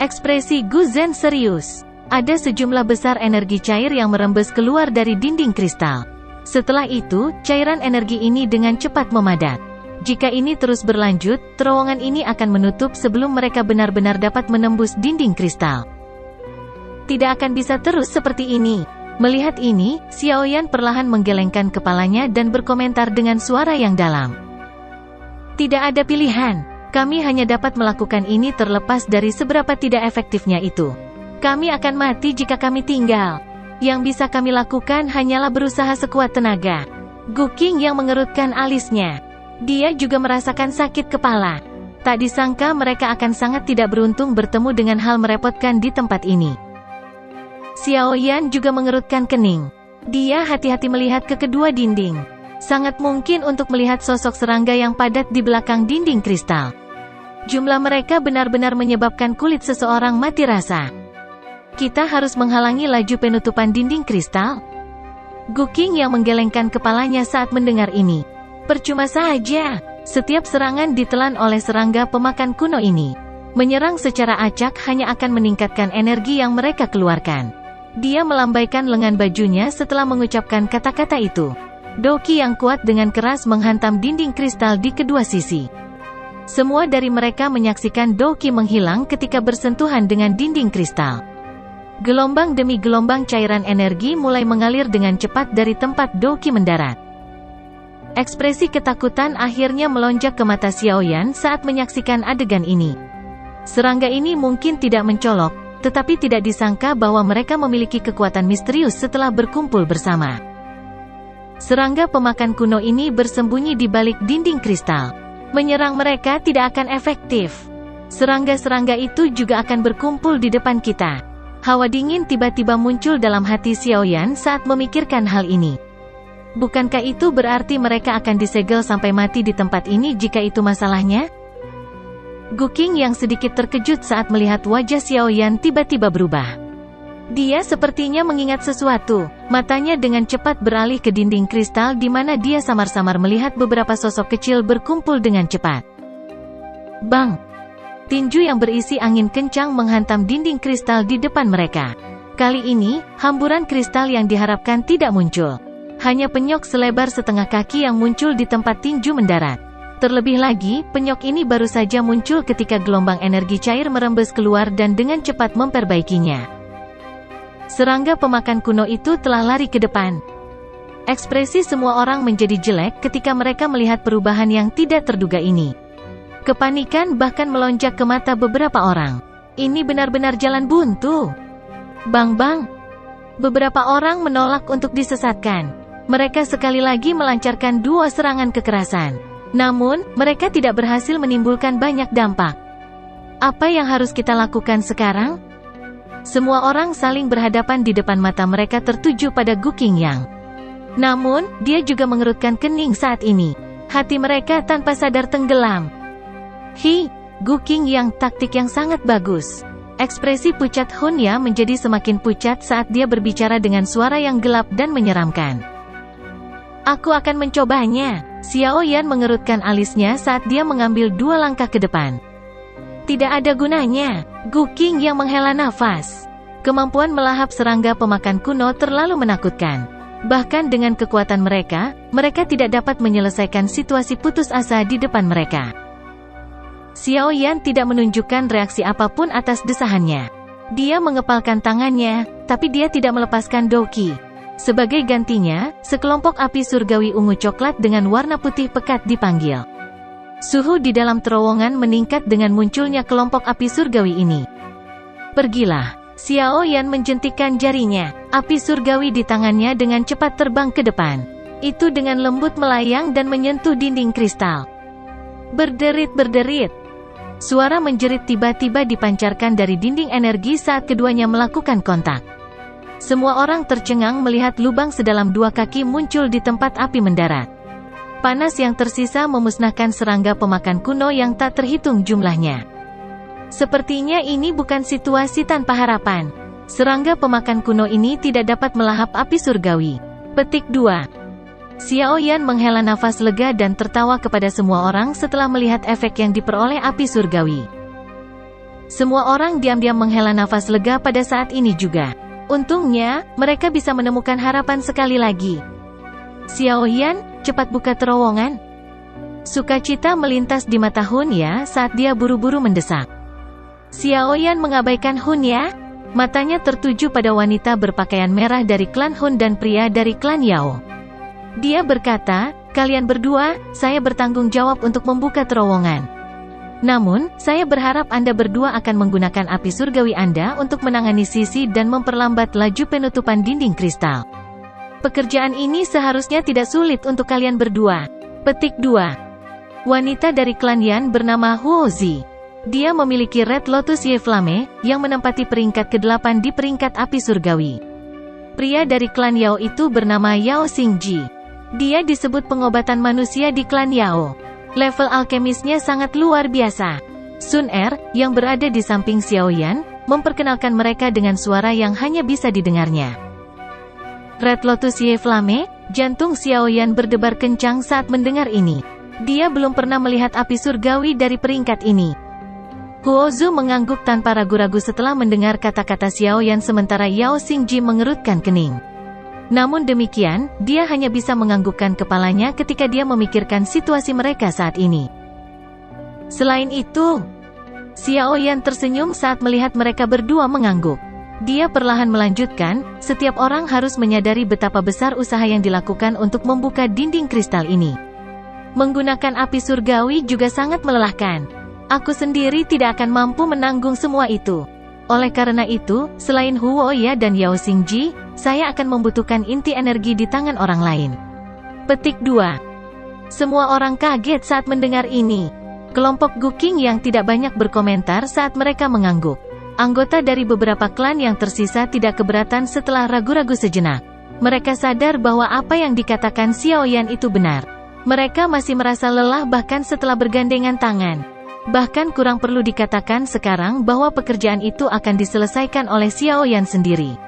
Ekspresi Gu Zhen serius. Ada sejumlah besar energi cair yang merembes keluar dari dinding kristal. Setelah itu, cairan energi ini dengan cepat memadat. Jika ini terus berlanjut, terowongan ini akan menutup sebelum mereka benar-benar dapat menembus dinding kristal. Tidak akan bisa terus seperti ini. Melihat ini, Xiaoyan perlahan menggelengkan kepalanya dan berkomentar dengan suara yang dalam. Tidak ada pilihan. Kami hanya dapat melakukan ini terlepas dari seberapa tidak efektifnya itu. Kami akan mati jika kami tinggal. Yang bisa kami lakukan hanyalah berusaha sekuat tenaga. Gu Qingyang mengerutkan alisnya. Dia juga merasakan sakit kepala. Tak disangka mereka akan sangat tidak beruntung bertemu dengan hal merepotkan di tempat ini. Xiaoyan juga mengerutkan kening. Dia hati-hati melihat ke kedua dinding. Sangat mungkin untuk melihat sosok serangga yang padat di belakang dinding kristal. Jumlah mereka benar-benar menyebabkan kulit seseorang mati rasa. Kita harus menghalangi laju penutupan dinding kristal. Gu Qingyang menggelengkan kepalanya saat mendengar ini. Percuma saja, setiap serangan ditelan oleh serangga pemakan kuno ini. Menyerang secara acak hanya akan meningkatkan energi yang mereka keluarkan. Dia melambaikan lengan bajunya setelah mengucapkan kata-kata itu. Doki yang kuat dengan keras menghantam dinding kristal di kedua sisi. Semua dari mereka menyaksikan doki menghilang ketika bersentuhan dengan dinding kristal. Gelombang demi gelombang cairan energi mulai mengalir dengan cepat dari tempat doki mendarat. Ekspresi ketakutan akhirnya melonjak ke mata Xiaoyan saat menyaksikan adegan ini. Serangga ini mungkin tidak mencolok, tetapi tidak disangka bahwa mereka memiliki kekuatan misterius setelah berkumpul bersama. Serangga pemakan kuno ini bersembunyi di balik dinding kristal. Menyerang mereka tidak akan efektif. Serangga-serangga itu juga akan berkumpul di depan kita. Hawa dingin tiba-tiba muncul dalam hati Xiaoyan saat memikirkan hal ini. Bukankah itu berarti mereka akan disegel sampai mati di tempat ini jika itu masalahnya? Gu Qingyang sedikit terkejut saat melihat wajah Xiaoyan tiba-tiba berubah. Dia sepertinya mengingat sesuatu. Matanya dengan cepat beralih ke dinding kristal di mana dia samar-samar melihat beberapa sosok kecil berkumpul dengan cepat. Bang! Tinju yang berisi angin kencang menghantam dinding kristal di depan mereka. Kali ini, hamburan kristal yang diharapkan tidak muncul. Hanya penyok selebar setengah kaki yang muncul di tempat tinju mendarat. Terlebih lagi, penyok ini baru saja muncul ketika gelombang energi cair merembes keluar dan dengan cepat memperbaikinya. Serangga pemakan kuno itu telah lari ke depan. Ekspresi semua orang menjadi jelek ketika mereka melihat perubahan yang tidak terduga ini. Kepanikan bahkan melonjak ke mata beberapa orang. Ini benar-benar jalan buntu. Bang. Beberapa orang menolak untuk disesatkan. Mereka sekali lagi melancarkan 2 serangan kekerasan. Namun, mereka tidak berhasil menimbulkan banyak dampak. Apa yang harus kita lakukan sekarang? Semua orang saling berhadapan di depan mata mereka tertuju pada Gu Qingyang. Namun, dia juga mengerutkan kening saat ini. Hati mereka tanpa sadar tenggelam. Gu Qingyang, taktik yang sangat bagus. Ekspresi pucat Hunya menjadi semakin pucat saat dia berbicara dengan suara yang gelap dan menyeramkan. Aku akan mencobanya. Xiao Yan mengerutkan alisnya saat dia mengambil 2 langkah ke depan. Tidak ada gunanya. Gu Qingyang menghela nafas. Kemampuan melahap serangga pemakan kuno terlalu menakutkan. Bahkan dengan kekuatan mereka tidak dapat menyelesaikan situasi putus asa di depan mereka. Xiao Yan tidak menunjukkan reaksi apapun atas desahannya. Dia mengepalkan tangannya, tapi dia tidak melepaskan Douqi. Sebagai gantinya, sekelompok api surgawi ungu coklat dengan warna putih pekat dipanggil. Suhu di dalam terowongan meningkat dengan munculnya kelompok api surgawi ini. Pergilah. Xiao Yan menjentikkan jarinya. Api surgawi di tangannya dengan cepat terbang ke depan. Itu dengan lembut melayang dan menyentuh dinding kristal. Berderit-berderit. Suara menjerit tiba-tiba dipancarkan dari dinding energi saat keduanya melakukan kontak. Semua orang tercengang melihat lubang sedalam 2 kaki muncul di tempat api mendarat. Panas yang tersisa memusnahkan serangga pemakan kuno yang tak terhitung jumlahnya. Sepertinya ini bukan situasi tanpa harapan. Serangga pemakan kuno ini tidak dapat melahap api surgawi. Petik 2. Xiao Yan menghela nafas lega dan tertawa kepada semua orang setelah melihat efek yang diperoleh api surgawi. Semua orang diam-diam menghela nafas lega pada saat ini juga. Untungnya, mereka bisa menemukan harapan sekali lagi. Xiao Yan, cepat buka terowongan. Sukacita melintas di mata Hunya saat dia buru-buru mendesak. Xiao Yan mengabaikan Hunya. Matanya tertuju pada wanita berpakaian merah dari klan Hun dan pria dari klan Yao. Dia berkata, kalian berdua, saya bertanggung jawab untuk membuka terowongan. Namun, saya berharap Anda berdua akan menggunakan api surgawi Anda untuk menangani sisi dan memperlambat laju penutupan dinding kristal. Pekerjaan ini seharusnya tidak sulit untuk kalian berdua. Petik 2. Wanita dari klan Yan bernama Huo Zi. Dia memiliki Red Lotus Ye Flame, yang menempati peringkat ke-8 di peringkat api surgawi. Pria dari klan Yao itu bernama Yao Xingji. Dia disebut pengobatan manusia di klan Yao. Level alkemisnya sangat luar biasa. Sun Er, yang berada di samping Xiao Yan, memperkenalkan mereka dengan suara yang hanya bisa didengarnya. Red Lotus Ye Flame, jantung Xiao Yan berdebar kencang saat mendengar ini. Dia belum pernah melihat api surgawi dari peringkat ini. Huo Zu mengangguk tanpa ragu-ragu setelah mendengar kata-kata Xiao Yan sementara Yao Xingji mengerutkan kening. Namun demikian, dia hanya bisa menganggukkan kepalanya ketika dia memikirkan situasi mereka saat ini. Selain itu, Xiao Yan tersenyum saat melihat mereka berdua mengangguk. Dia perlahan melanjutkan, setiap orang harus menyadari betapa besar usaha yang dilakukan untuk membuka dinding kristal ini. Menggunakan api surgawi juga sangat melelahkan. Aku sendiri tidak akan mampu menanggung semua itu. Oleh karena itu, selain Huo Ya dan Yao Xingji, saya akan membutuhkan inti energi di tangan orang lain. Petik 2. Semua orang kaget saat mendengar ini. Kelompok Gu Qingyang tidak banyak berkomentar saat mereka mengangguk. Anggota dari beberapa klan yang tersisa tidak keberatan setelah ragu-ragu sejenak. Mereka sadar bahwa apa yang dikatakan Xiao Yan itu benar. Mereka masih merasa lelah bahkan setelah bergandengan tangan. Bahkan kurang perlu dikatakan sekarang bahwa pekerjaan itu akan diselesaikan oleh Xiao Yan sendiri.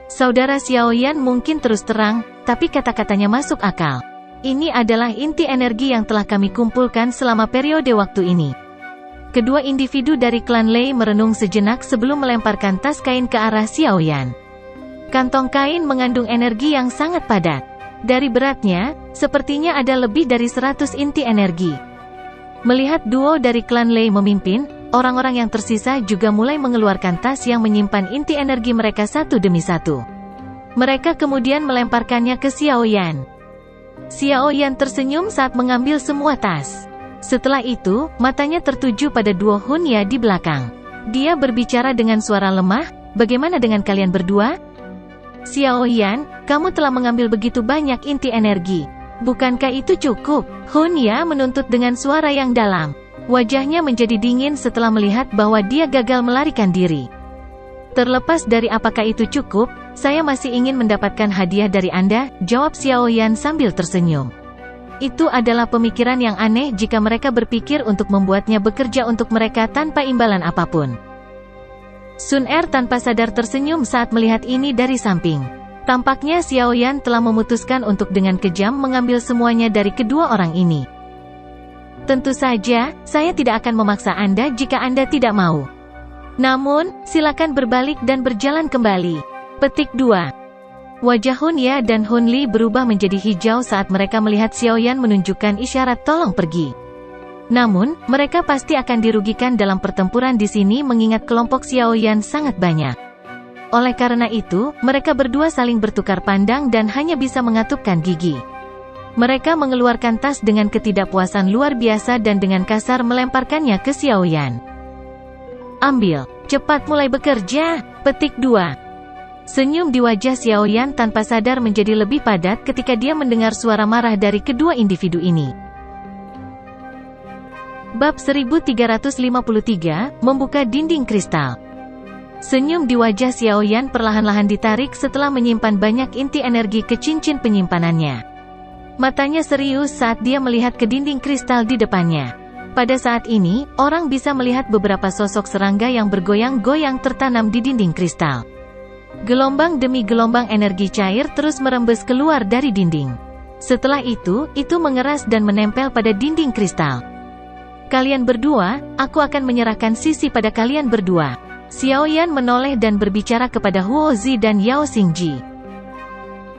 Saudara Xiao Yan mungkin terus terang, tapi kata-katanya masuk akal. Ini adalah inti energi yang telah kami kumpulkan selama periode waktu ini. Kedua individu dari klan Lei merenung sejenak sebelum melemparkan tas kain ke arah Xiao Yan. Kantong kain mengandung energi yang sangat padat. Dari beratnya, sepertinya ada lebih dari 100 inti energi. Melihat duo dari klan Lei memimpin, orang-orang yang tersisa juga mulai mengeluarkan tas yang menyimpan inti energi mereka satu demi satu. Mereka kemudian melemparkannya ke Xiao Yan. Xiao Yan tersenyum saat mengambil semua tas. Setelah itu, matanya tertuju pada duo Hunya di belakang. Dia berbicara dengan suara lemah, "Bagaimana dengan kalian berdua? Xiao Yan, kamu telah mengambil begitu banyak inti energi. Bukankah itu cukup?" Hunya menuntut dengan suara yang dalam. Wajahnya menjadi dingin setelah melihat bahwa dia gagal melarikan diri. "Terlepas dari apakah itu cukup, saya masih ingin mendapatkan hadiah dari Anda," jawab Xiao Yan sambil tersenyum. Itu adalah pemikiran yang aneh jika mereka berpikir untuk membuatnya bekerja untuk mereka tanpa imbalan apapun. Sun Er tanpa sadar tersenyum saat melihat ini dari samping. Tampaknya Xiao Yan telah memutuskan untuk dengan kejam mengambil semuanya dari kedua orang ini. "Tentu saja, saya tidak akan memaksa Anda jika Anda tidak mau. Namun, silakan berbalik dan berjalan kembali." Petik 2. Wajah Hunya dan Hun Li berubah menjadi hijau saat mereka melihat Xiao Yan menunjukkan isyarat tolong pergi. Namun, mereka pasti akan dirugikan dalam pertempuran di sini mengingat kelompok Xiao Yan sangat banyak. Oleh karena itu, mereka berdua saling bertukar pandang dan hanya bisa mengatupkan gigi. Mereka mengeluarkan tas dengan ketidakpuasan luar biasa dan dengan kasar melemparkannya ke Xiao Yan. "Ambil, cepat mulai bekerja." Petik 2. Senyum di wajah Xiao Yan tanpa sadar menjadi lebih padat ketika dia mendengar suara marah dari kedua individu ini. Bab 1353, Membuka Dinding Kristal. Senyum di wajah Xiao Yan perlahan-lahan ditarik setelah menyimpan banyak inti energi ke cincin penyimpanannya. Matanya serius saat dia melihat ke dinding kristal di depannya. Pada saat ini, orang bisa melihat beberapa sosok serangga yang bergoyang-goyang tertanam di dinding kristal. Gelombang demi gelombang energi cair terus merembes keluar dari dinding. Setelah itu mengeras dan menempel pada dinding kristal. "Kalian berdua, aku akan menyerahkan sisi pada kalian berdua." Xiao Yan menoleh dan berbicara kepada Huo Zi dan Yao Xingji.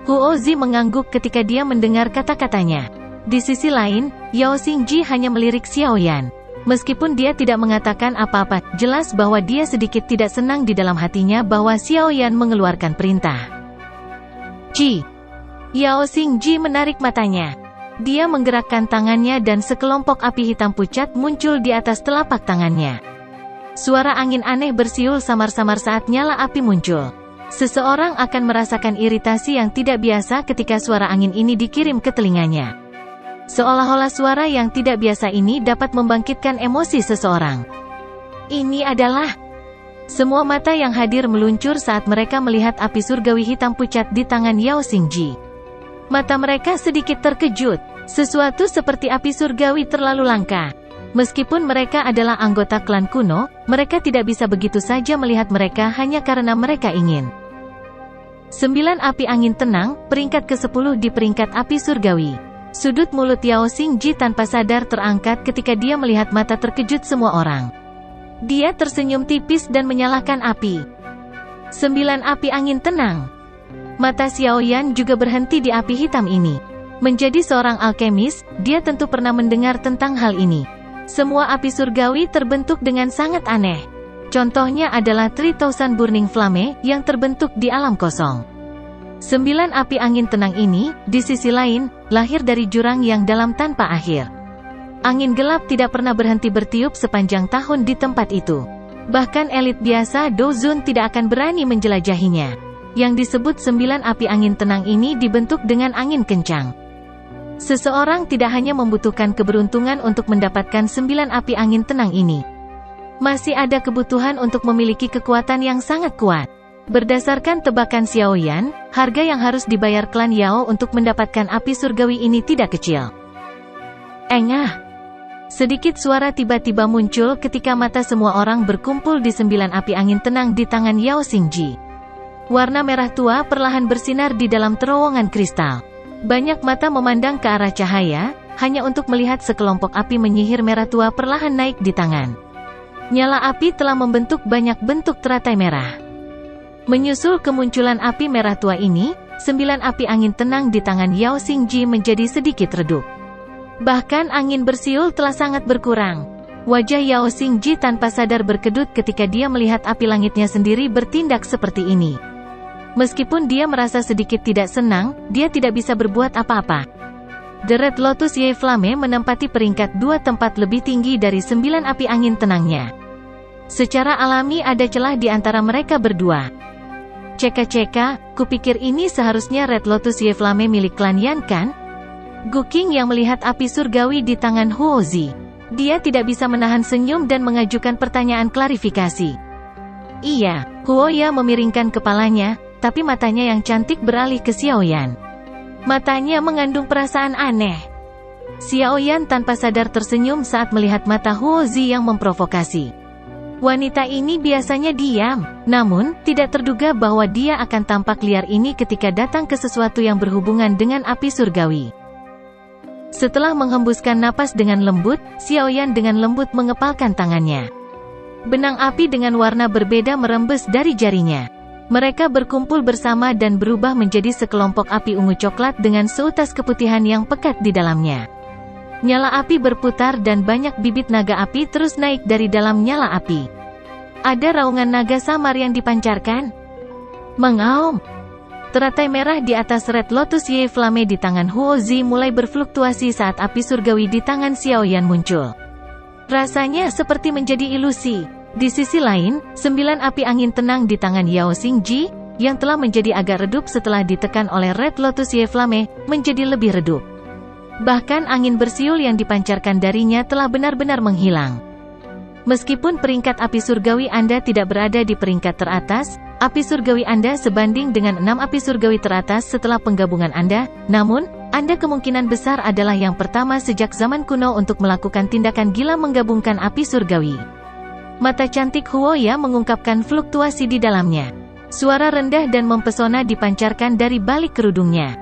Huo Zi mengangguk ketika dia mendengar kata-katanya. Di sisi lain, Yao Xingji hanya melirik Xiao Yan. Meskipun dia tidak mengatakan apa-apa, jelas bahwa dia sedikit tidak senang di dalam hatinya bahwa Xiao Yan mengeluarkan perintah. "Ji." Yao Xingji menarik matanya. Dia menggerakkan tangannya dan sekelompok api hitam pucat muncul di atas telapak tangannya. Suara angin aneh bersiul samar-samar saat nyala api muncul. Seseorang akan merasakan iritasi yang tidak biasa ketika suara angin ini dikirim ke telinganya. Seolah-olah suara yang tidak biasa ini dapat membangkitkan emosi seseorang. Ini adalah... Semua mata yang hadir meluncur saat mereka melihat api surgawi hitam pucat di tangan Yao Xingji. Mata mereka sedikit terkejut. Sesuatu seperti api surgawi terlalu langka. Meskipun mereka adalah anggota klan kuno, mereka tidak bisa begitu saja melihat mereka hanya karena mereka ingin. 9 api angin tenang, peringkat ke-10 di peringkat api surgawi. Sudut mulut Yao Xingji tanpa sadar terangkat ketika dia melihat mata terkejut semua orang. Dia tersenyum tipis dan menyalakan api. 9 api angin tenang. Mata Xiao Yan juga berhenti di api hitam ini. Menjadi seorang alkemis, dia tentu pernah mendengar tentang hal ini. Semua api surgawi terbentuk dengan sangat aneh. Contohnya adalah 3000 Burning Flame yang terbentuk di alam kosong. 9 api angin tenang ini, di sisi lain, lahir dari jurang yang dalam tanpa akhir. Angin gelap tidak pernah berhenti bertiup sepanjang tahun di tempat itu. Bahkan elit biasa Dozun tidak akan berani menjelajahinya. Yang disebut 9 api angin tenang ini dibentuk dengan angin kencang. Seseorang tidak hanya membutuhkan keberuntungan untuk mendapatkan 9 api angin tenang ini. Masih ada kebutuhan untuk memiliki kekuatan yang sangat kuat. Berdasarkan tebakan Xiao Yan, harga yang harus dibayar klan Yao untuk mendapatkan api surgawi ini tidak kecil. Engah! Sedikit suara tiba-tiba muncul ketika mata semua orang berkumpul di 9 api angin tenang di tangan Yao Xingji. Warna merah tua perlahan bersinar di dalam terowongan kristal. Banyak mata memandang ke arah cahaya, hanya untuk melihat sekelompok api menyihir merah tua perlahan naik di tangan. Nyala api telah membentuk banyak bentuk teratai merah. Menyusul kemunculan api merah tua ini, 9 api angin tenang di tangan Yao Xingji menjadi sedikit redup. Bahkan angin bersiul telah sangat berkurang. Wajah Yao Xingji tanpa sadar berkedut ketika dia melihat api langitnya sendiri bertindak seperti ini. Meskipun dia merasa sedikit tidak senang, dia tidak bisa berbuat apa-apa. The Red Lotus Ye Flamme menempati peringkat 2 tempat lebih tinggi dari 9 api angin tenangnya. Secara alami ada celah di antara mereka berdua. Ceka-ceka, kupikir ini seharusnya Red Lotus Ye Flamme milik klan Yan kan? Gu Qing yang melihat api surgawi di tangan Huo Zi. Dia tidak bisa menahan senyum dan mengajukan pertanyaan klarifikasi. Iya, Huo Ya memiringkan kepalanya, tapi matanya yang cantik beralih ke Xiao Yan. Matanya mengandung perasaan aneh. Xiao Yan tanpa sadar tersenyum saat melihat mata Huo Zi yang memprovokasi. Wanita ini biasanya diam, namun, tidak terduga bahwa dia akan tampak liar ini ketika datang ke sesuatu yang berhubungan dengan api surgawi. Setelah menghembuskan napas dengan lembut, Xiao Yan dengan lembut mengepalkan tangannya. Benang api dengan warna berbeda merembes dari jarinya. Mereka berkumpul bersama dan berubah menjadi sekelompok api ungu coklat dengan seutas keputihan yang pekat di dalamnya. Nyala api berputar dan banyak bibit naga api terus naik dari dalam nyala api. Ada raungan naga samar yang dipancarkan. Mengaum. Teratai merah di atas Red Lotus Ye Flamme di tangan Huo Zi mulai berfluktuasi saat api surgawi di tangan Xiao Yan muncul. Rasanya seperti menjadi ilusi. Di sisi lain, 9 api angin tenang di tangan Yao Xingji, yang telah menjadi agak redup setelah ditekan oleh Red Lotus Ye Flamme, menjadi lebih redup. Bahkan angin bersiul yang dipancarkan darinya telah benar-benar menghilang. Meskipun peringkat api surgawi Anda tidak berada di peringkat teratas, api surgawi Anda sebanding dengan 6 api surgawi teratas setelah penggabungan Anda, namun, Anda kemungkinan besar adalah yang pertama sejak zaman kuno untuk melakukan tindakan gila menggabungkan api surgawi. Mata cantik Huo Ya mengungkapkan fluktuasi di dalamnya. Suara rendah dan mempesona dipancarkan dari balik kerudungnya.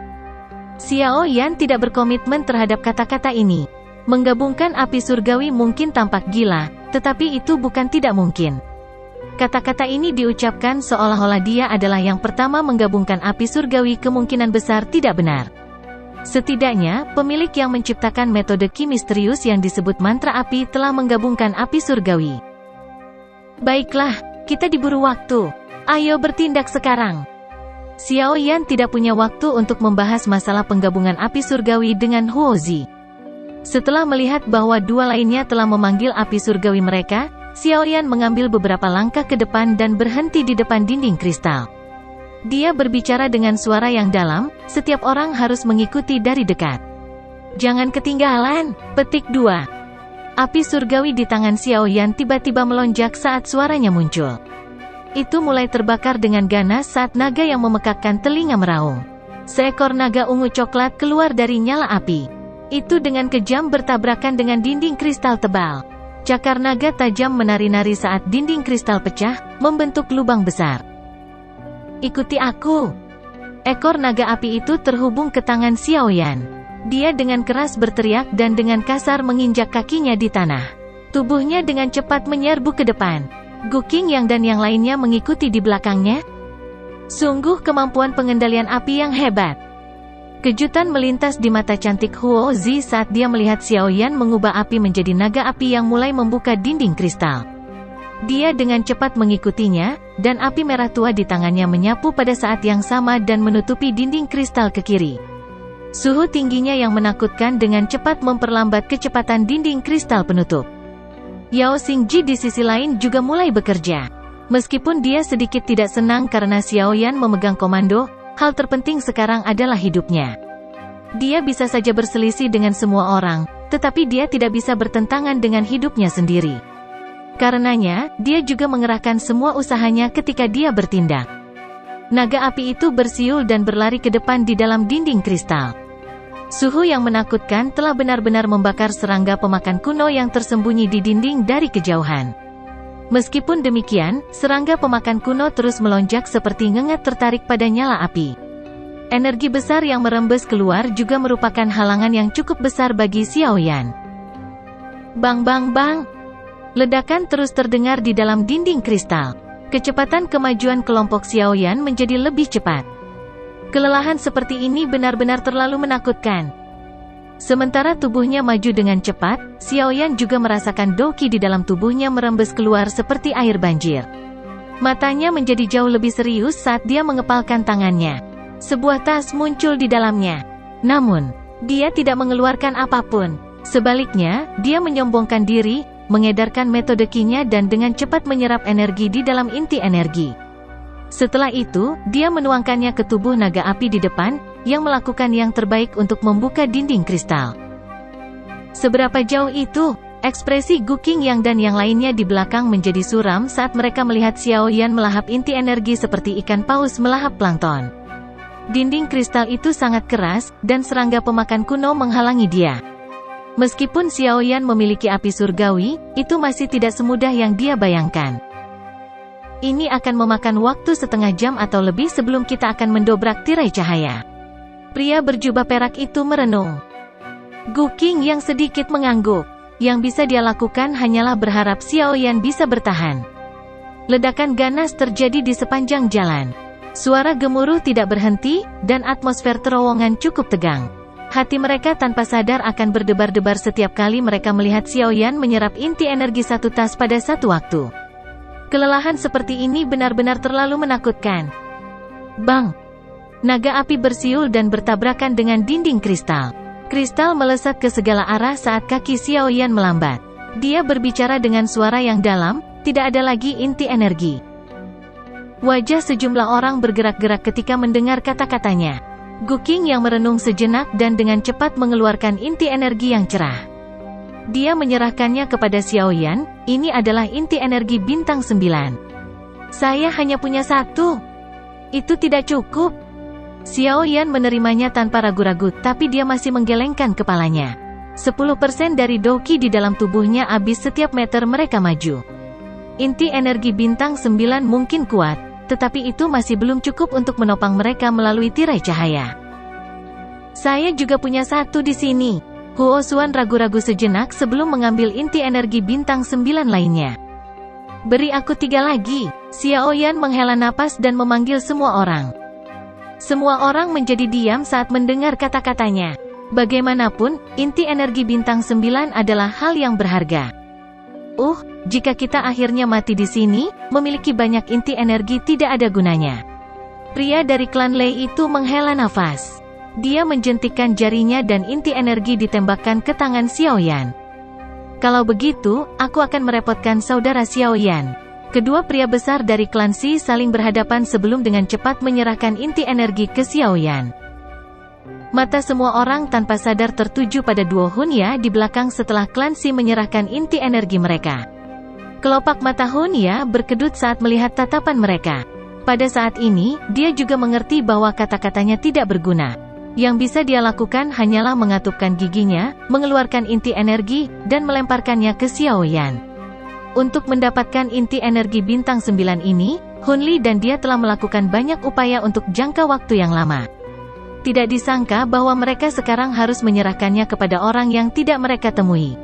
Xiao Yan tidak berkomitmen terhadap kata-kata ini. Menggabungkan api surgawi mungkin tampak gila, tetapi itu bukan tidak mungkin. Kata-kata ini diucapkan seolah-olah dia adalah yang pertama menggabungkan api surgawi kemungkinan besar tidak benar. Setidaknya, pemilik yang menciptakan metode ki misterius yang disebut mantra api telah menggabungkan api surgawi. Baiklah, kita diburu waktu. Ayo bertindak sekarang. Xiao Yan tidak punya waktu untuk membahas masalah penggabungan api surgawi dengan Huo Zi. Setelah melihat bahwa dua lainnya telah memanggil api surgawi mereka, Xiao Yan mengambil beberapa langkah ke depan dan berhenti di depan dinding kristal. Dia berbicara dengan suara yang dalam, setiap orang harus mengikuti dari dekat. Jangan ketinggalan, petik 2. Api surgawi di tangan Xiao Yan tiba-tiba melonjak saat suaranya muncul. Itu mulai terbakar dengan ganas saat naga yang memekakkan telinga meraung. Seekor naga ungu coklat keluar dari nyala api. Itu dengan kejam bertabrakan dengan dinding kristal tebal. Cakar naga tajam menari-nari saat dinding kristal pecah, membentuk lubang besar. Ikuti aku. Ekor naga api itu terhubung ke tangan Xiao Yan. Dia dengan keras berteriak dan dengan kasar menginjak kakinya di tanah. Tubuhnya dengan cepat menyerbu ke depan. Gu Qing Yang dan yang lainnya mengikuti di belakangnya. Sungguh kemampuan pengendalian api yang hebat. Kejutan melintas di mata cantik Huo Zi saat dia melihat Xiao Yan mengubah api menjadi naga api yang mulai membuka dinding kristal. Dia dengan cepat mengikutinya, dan api merah tua di tangannya menyapu pada saat yang sama dan menutupi dinding kristal ke kiri. Suhu tingginya yang menakutkan dengan cepat memperlambat kecepatan dinding kristal penutup. Yao Xingji di sisi lain juga mulai bekerja. Meskipun dia sedikit tidak senang karena Xiao Yan memegang komando, hal terpenting sekarang adalah hidupnya. Dia bisa saja berselisih dengan semua orang, tetapi dia tidak bisa bertentangan dengan hidupnya sendiri. Karenanya, dia juga mengerahkan semua usahanya ketika dia bertindak. Naga api itu bersiul dan berlari ke depan di dalam dinding kristal. Suhu yang menakutkan telah benar-benar membakar serangga pemakan kuno yang tersembunyi di dinding dari kejauhan. Meskipun demikian, serangga pemakan kuno terus melonjak seperti ngengat tertarik pada nyala api. Energi besar yang merembes keluar juga merupakan halangan yang cukup besar bagi Xiao Yan. Bang bang bang. Ledakan terus terdengar di dalam dinding kristal. Kecepatan kemajuan kelompok Xiao Yan menjadi lebih cepat. Kelelahan seperti ini benar-benar terlalu menakutkan. Sementara tubuhnya maju dengan cepat, Xiao Yan juga merasakan doqi di dalam tubuhnya merembes keluar seperti air banjir. Matanya menjadi jauh lebih serius saat dia mengepalkan tangannya. Sebuah tas muncul di dalamnya. Namun, dia tidak mengeluarkan apapun. Sebaliknya, dia menyombongkan diri, mengedarkan metode Qi-nya dan dengan cepat menyerap energi di dalam inti energi. Setelah itu, dia menuangkannya ke tubuh naga api di depan, yang melakukan yang terbaik untuk membuka dinding kristal. Seberapa jauh itu? Ekspresi Gu Qingyang dan yang lainnya di belakang menjadi suram saat mereka melihat Xiao Yan melahap inti energi seperti ikan paus melahap plankton. Dinding kristal itu sangat keras, dan serangga pemakan kuno menghalangi dia. Meskipun Xiao Yan memiliki api surgawi, itu masih tidak semudah yang dia bayangkan. Ini akan memakan waktu setengah jam atau lebih sebelum kita akan mendobrak tirai cahaya. Pria berjubah perak itu merenung. Gu Qingyang sedikit mengangguk. Yang bisa dia lakukan hanyalah berharap Xiao Yan bisa bertahan. Ledakan ganas terjadi di sepanjang jalan. Suara gemuruh tidak berhenti, dan atmosfer terowongan cukup tegang. Hati mereka tanpa sadar akan berdebar-debar setiap kali mereka melihat Xiao Yan menyerap inti energi satu tas pada satu waktu. Kelelahan seperti ini benar-benar terlalu menakutkan. Bang! Naga api bersiul dan bertabrakan dengan dinding kristal. Kristal melesat ke segala arah saat kaki Xiao Yan melambat. Dia berbicara dengan suara yang dalam, tidak ada lagi inti energi. Wajah sejumlah orang bergerak-gerak ketika mendengar kata-katanya. Gu Qingyang merenung sejenak dan dengan cepat mengeluarkan inti energi yang cerah. Dia menyerahkannya kepada Xiao Yan, ini adalah inti energi bintang 9. Saya hanya punya satu. Itu tidak cukup. Xiao Yan menerimanya tanpa ragu-ragu, tapi dia masih menggelengkan kepalanya. 10% dari Doqi di dalam tubuhnya habis setiap meter mereka maju. Inti energi bintang 9 mungkin kuat, tetapi itu masih belum cukup untuk menopang mereka melalui tirai cahaya. Saya juga punya satu di sini. Huo Xuan ragu-ragu sejenak sebelum mengambil inti energi bintang 9 lainnya. Beri aku 3 lagi. Xiao Yan menghela napas dan memanggil semua orang. Semua orang menjadi diam saat mendengar kata-katanya. Bagaimanapun, inti energi bintang 9 adalah hal yang berharga. Jika kita akhirnya mati di sini, memiliki banyak inti energi tidak ada gunanya. Pria dari klan Lei itu menghela nafas. Dia menjentikkan jarinya dan inti energi ditembakkan ke tangan Xiao Yan. Kalau begitu, aku akan merepotkan saudara Xiao Yan. Kedua pria besar dari klan Xi saling berhadapan sebelum dengan cepat menyerahkan inti energi ke Xiao Yan. Mata semua orang tanpa sadar tertuju pada Duo Hunya di belakang setelah klan Xi menyerahkan inti energi mereka. Kelopak mata Hunya berkedut saat melihat tatapan mereka. Pada saat ini, dia juga mengerti bahwa kata-katanya tidak berguna. Yang bisa dia lakukan hanyalah mengatupkan giginya, mengeluarkan inti energi, dan melemparkannya ke Xiao Yan. Untuk mendapatkan inti energi bintang 9 ini, Hun Li dan dia telah melakukan banyak upaya untuk jangka waktu yang lama. Tidak disangka bahwa mereka sekarang harus menyerahkannya kepada orang yang tidak mereka temui.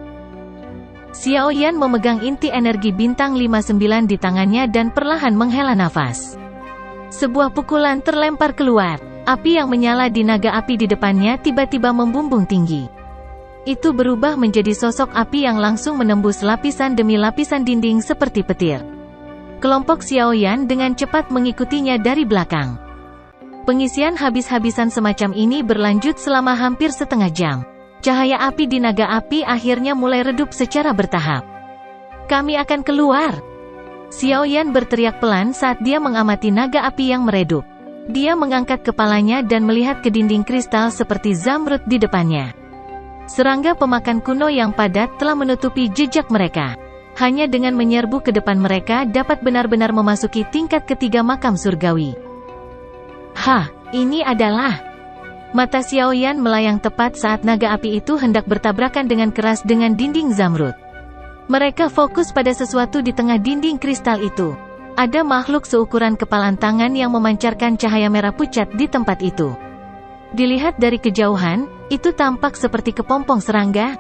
Xiao Yan memegang inti energi bintang 59 di tangannya dan perlahan menghela nafas. Sebuah pukulan terlempar keluar. Api yang menyala di naga api di depannya tiba-tiba membumbung tinggi. Itu berubah menjadi sosok api yang langsung menembus lapisan demi lapisan dinding seperti petir. Kelompok Xiao Yan dengan cepat mengikutinya dari belakang. Pengisian habis-habisan semacam ini berlanjut selama hampir setengah jam. Cahaya api di naga api akhirnya mulai redup secara bertahap. Kami akan keluar. Xiao Yan berteriak pelan saat dia mengamati naga api yang meredup. Dia mengangkat kepalanya dan melihat ke dinding kristal seperti zamrud di depannya. Serangga pemakan kuno yang padat telah menutupi jejak mereka. Hanya dengan menyerbu ke depan mereka dapat benar-benar memasuki tingkat ketiga makam surgawi. Ini adalah... Mata Xiao Yan melayang tepat saat naga api itu hendak bertabrakan dengan keras dengan dinding zamrud. Mereka fokus pada sesuatu di tengah dinding kristal itu. Ada makhluk seukuran kepalan tangan yang memancarkan cahaya merah pucat di tempat itu. Dilihat dari kejauhan, itu tampak seperti kepompong serangga,